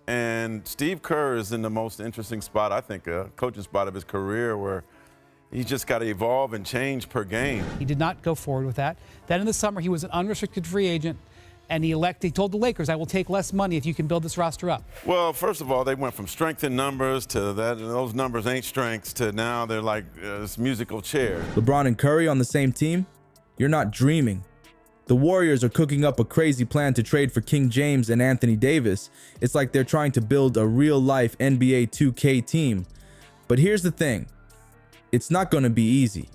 And Steve Kerr is in the most interesting spot, I think, a coaching spot of his career where he's just got to evolve and change per game. He did not go forward with that. Then in the summer, he was an unrestricted free agent, and he told the Lakers, I will take less money if you can build this roster up. Well, first of all, they went from strength in numbers to those numbers ain't strengths to now they're like this musical chair. LeBron and Curry on the same team? You're not dreaming. The Warriors are cooking up a crazy plan to trade for King James and Anthony Davis. It's like they're trying to build a real-life NBA 2K team. But here's the thing. It's not going to be easy.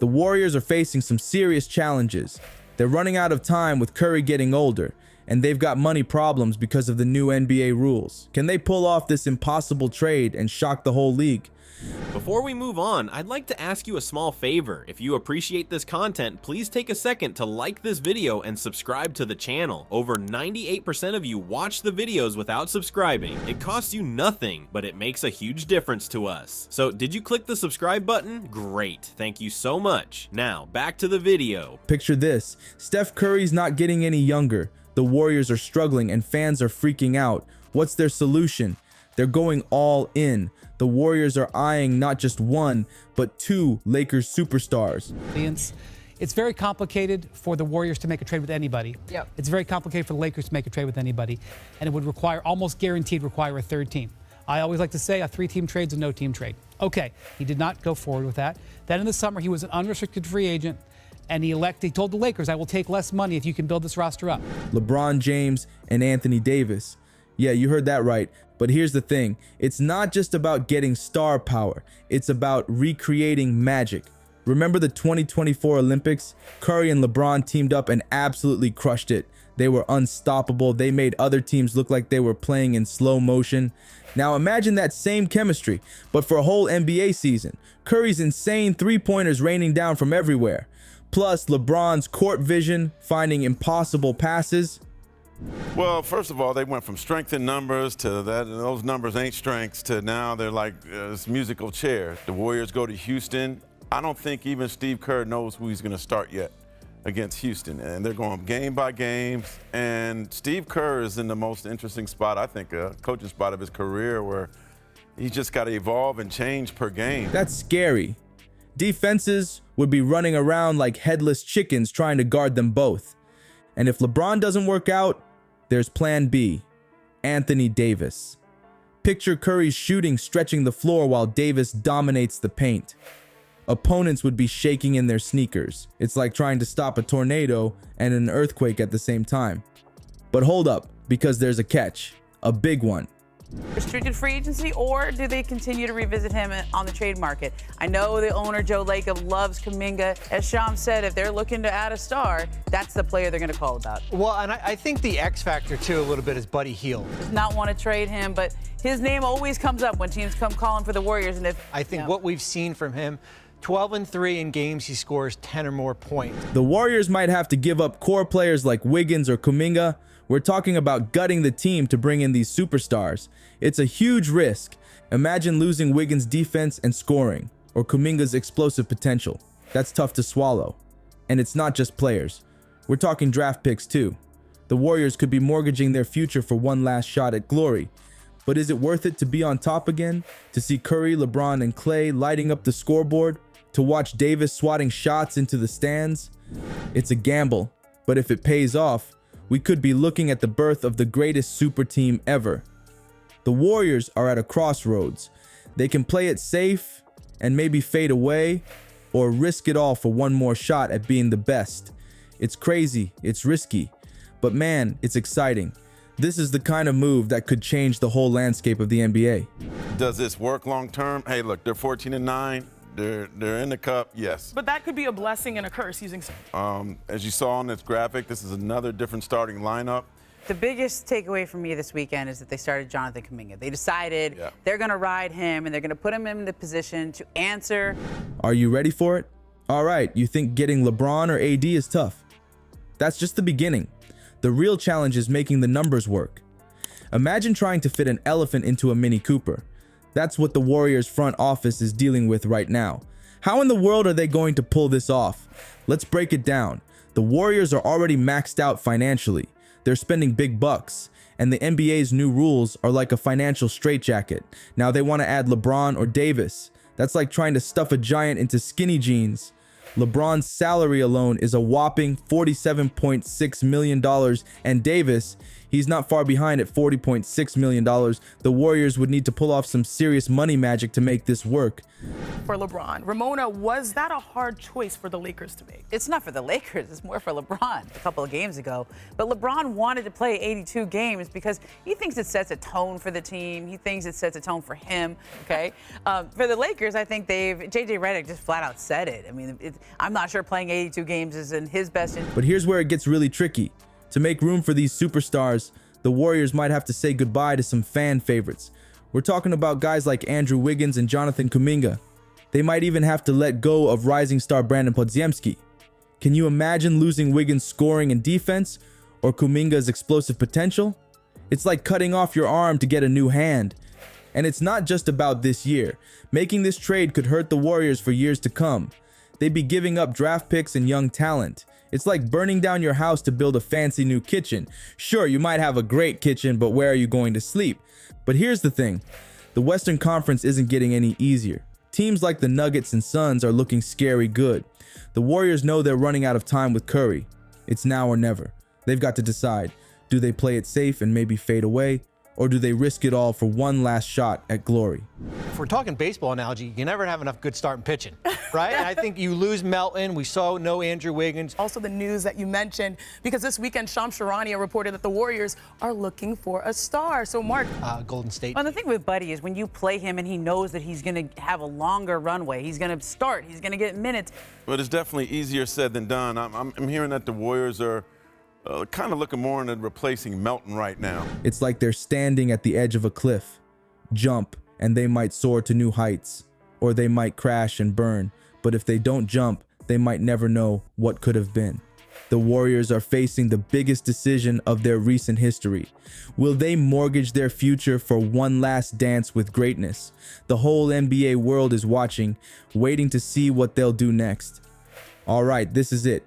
The Warriors are facing some serious challenges. They're running out of time with Curry getting older, and they've got money problems because of the new NBA rules. Can they pull off this impossible trade and shock the whole league? Before we move on, I'd like to ask you a small favor. If you appreciate this content, please take a second to like this video and subscribe to the channel. Over 98% of you watch the videos without subscribing. It costs you nothing, but it makes a huge difference to us. So did you click the subscribe button? Great, thank you so much. Now, back to the video. Picture this. Steph Curry's not getting any younger. The Warriors are struggling and fans are freaking out. What's their solution? They're going all in. The Warriors are eyeing not just one, but two Lakers superstars. It's very complicated for the Warriors to make a trade with anybody. Yep. It's very complicated for the Lakers to make a trade with anybody. And it would almost guaranteed require a third team. I always like to say a three-team trade's a no-team trade. Okay, he did not go forward with that. Then in the summer, he was an unrestricted free agent, and he told the Lakers, I will take less money if you can build this roster up. LeBron James and Anthony Davis. Yeah, you heard that right. But here's the thing. It's not just about getting star power. It's about recreating magic. Remember the 2024 Olympics? Curry and LeBron teamed up and absolutely crushed it. They were unstoppable. They made other teams look like they were playing in slow motion. Now imagine that same chemistry, but for a whole NBA season. Curry's insane three-pointers raining down from everywhere. Plus LeBron's court vision, finding impossible passes. Well, first of all, they went from strength in numbers to those numbers ain't strengths to now they're like this musical chair. The Warriors go to Houston. I don't think even Steve Kerr knows who he's going to start yet against Houston, and they're going game by game. And Steve Kerr is in the most interesting spot, I think, a coaching spot of his career where he's just got to evolve and change per game. That's scary. Defenses would be running around like headless chickens trying to guard them both. And if LeBron doesn't work out, there's plan B, Anthony Davis. Picture Curry's shooting stretching the floor while Davis dominates the paint. Opponents would be shaking in their sneakers. It's like trying to stop a tornado and an earthquake at the same time. But hold up, because there's a catch, a big one. Restricted free agency, or do they continue to revisit him on the trade market? I know the owner, Joe Lacob, loves Kuminga. As Sham said, if they're looking to add a star, that's the player they're going to call about. Well, and I think the X factor, too, a little bit is Buddy Hield. Does not want to trade him, but his name always comes up when teams come calling for the Warriors. And I think what we've seen from him, 12-3 in games he scores 10 or more points. The Warriors might have to give up core players like Wiggins or Kuminga. We're talking about gutting the team to bring in these superstars. It's a huge risk. Imagine losing Wiggins' defense and scoring, or Kuminga's explosive potential. That's tough to swallow. And it's not just players. We're talking draft picks too. The Warriors could be mortgaging their future for one last shot at glory. But is it worth it to be on top again? To see Curry, LeBron, and Klay lighting up the scoreboard? To watch Davis swatting shots into the stands? It's a gamble, but if it pays off, we could be looking at the birth of the greatest super team ever. The Warriors are at a crossroads. They can play it safe and maybe fade away, or risk it all for one more shot at being the best. It's crazy, it's risky, but man, it's exciting. This is the kind of move that could change the whole landscape of the NBA. Does this work long term? Hey, look, they're 14-9. They're in the cup, yes. But that could be a blessing and a curse using. As you saw on this graphic, this is another different starting lineup. The biggest takeaway for me this weekend is that they started Jonathan Kuminga. They decided they're going to ride him and they're going to put him in the position to answer. Are you ready for it? All right, you think getting LeBron or AD is tough? That's just the beginning. The real challenge is making the numbers work. Imagine trying to fit an elephant into a Mini Cooper. That's what the Warriors front office is dealing with right now. How in the world are they going to pull this off? Let's break it down. The Warriors are already maxed out financially. They're spending big bucks, and the NBA's new rules are like a financial straitjacket. Now they want to add LeBron or Davis. That's like trying to stuff a giant into skinny jeans. LeBron's salary alone is a whopping $47.6 million, and Davis, he's not far behind at $40.6 million. The Warriors would need to pull off some serious money magic to make this work. For LeBron, Ramona, was that a hard choice for the Lakers to make? It's not for the Lakers, it's more for LeBron a couple of games ago. But LeBron wanted to play 82 games because he thinks it sets a tone for the team. He thinks it sets a tone for him, okay? For the Lakers, I think JJ Redick just flat out said it. I mean, I'm not sure playing 82 games is in his best interest. But here's where it gets really tricky. To make room for these superstars, the Warriors might have to say goodbye to some fan favorites. We're talking about guys like Andrew Wiggins and Jonathan Kuminga. They might even have to let go of rising star Brandon Podziemski. Can you imagine losing Wiggins' scoring and defense, or Kuminga's explosive potential? It's like cutting off your arm to get a new hand. And it's not just about this year. Making this trade could hurt the Warriors for years to come. They'd be giving up draft picks and young talent. It's like burning down your house to build a fancy new kitchen. Sure, you might have a great kitchen, but where are you going to sleep? But here's the thing. The Western Conference isn't getting any easier. Teams like the Nuggets and Suns are looking scary good. The Warriors know they're running out of time with Curry. It's now or never. They've got to decide. Do they play it safe and maybe fade away? Or do they risk it all for one last shot at glory? If we're talking baseball analogy, you never have enough good starting pitching, right? And I think you lose Melton. We saw no Andrew Wiggins. Also the news that you mentioned, because this weekend, Shams Charania reported that the Warriors are looking for a star. So, Mark. Golden State. Well, the thing with Buddy is when you play him and he knows that he's going to have a longer runway, he's going to start, he's going to get minutes. But it's definitely easier said than done. I'm hearing that the Warriors are kind of looking more into replacing Melton right now. It's like they're standing at the edge of a cliff. Jump, and they might soar to new heights, or they might crash and burn. But if they don't jump, they might never know what could have been. The Warriors are facing the biggest decision of their recent history. Will they mortgage their future for one last dance with greatness? The whole NBA world is watching, waiting to see what they'll do next. All right, this is it.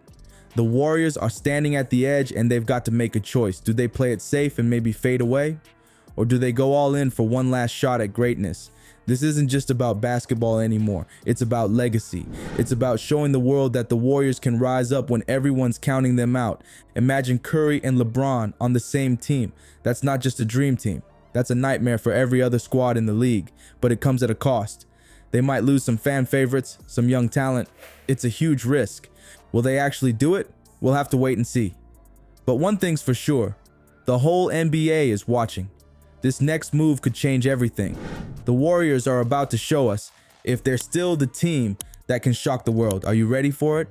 The Warriors are standing at the edge and they've got to make a choice. Do they play it safe and maybe fade away? Or do they go all in for one last shot at greatness? This isn't just about basketball anymore. It's about legacy. It's about showing the world that the Warriors can rise up when everyone's counting them out. Imagine Curry and LeBron on the same team. That's not just a dream team. That's a nightmare for every other squad in the league, but it comes at a cost. They might lose some fan favorites, some young talent. It's a huge risk. Will they actually do it? We'll have to wait and see. But one thing's for sure, the whole NBA is watching. This next move could change everything. The Warriors are about to show us if they're still the team that can shock the world. Are you ready for it?